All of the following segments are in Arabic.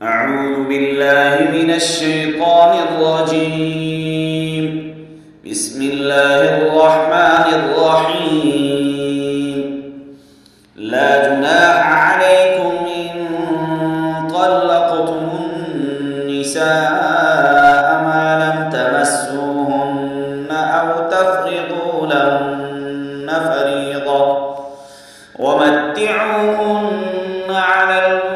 أعوذ بالله من الشيطان الرجيم. بسم الله الرحمن الرحيم. لا جناح عليكم إن طلقتم النساء ما لم تمسوهن أو تفرضوا لهن فريضة ومتعوهن على الموسع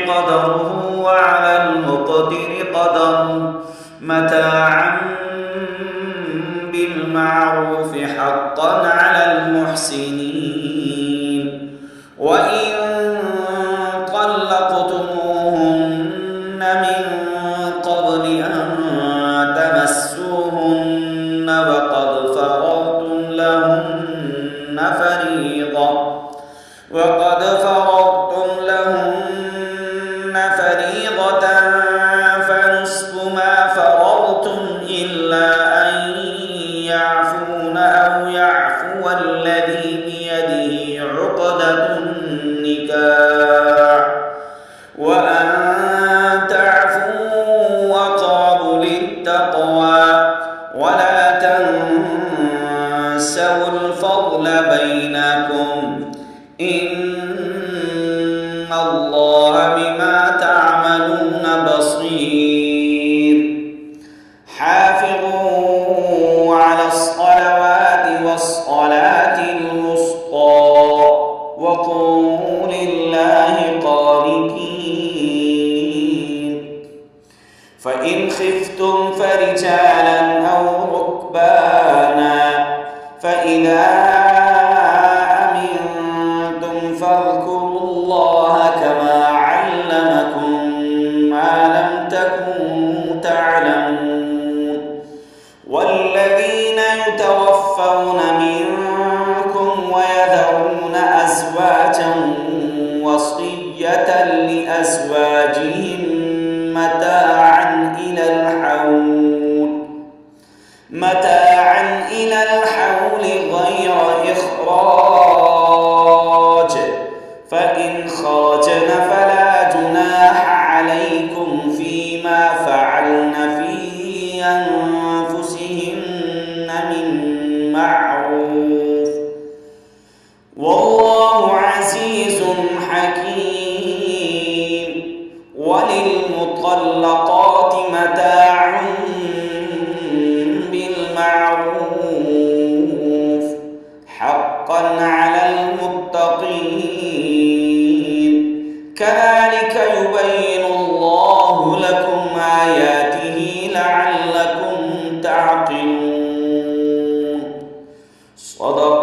قدره وعلى المقتر قدره متاعا بالمعروف حقا على المحسنين. وإن طلقتموهن من قبل أن تمسوهن وقد فرضتم لهن فريضة فنصف ما فرضتم إلا أن يعفون أو يعفو الذي بيده عقدة النكاح وأن تعفوا أقرب للتقوى ولا تنسوا الفضل بينكم إن الله بما تعملون بصير. حافظوا على الصلوات والصلاة الوسطى وقوموا لله قانتين. فإن خفتم فرجالا أو ركبانا فإذا فاذكروا الله كما علمكم ما لم تكونوا تعلمون. والذين يتوفون منكم ويذرون أزواجا وصية لأزواجهم متاعا إلى الحول غير إخراج فإن خرجن فلا جناح عليكم فيما فعلن في أنفسهن من معروف والله عزيز حكيم. وللمطلقات متاع بالمعروف حقا على المتقين. كذلك يبين الله لكم آياته لعلكم تعقلون. صدق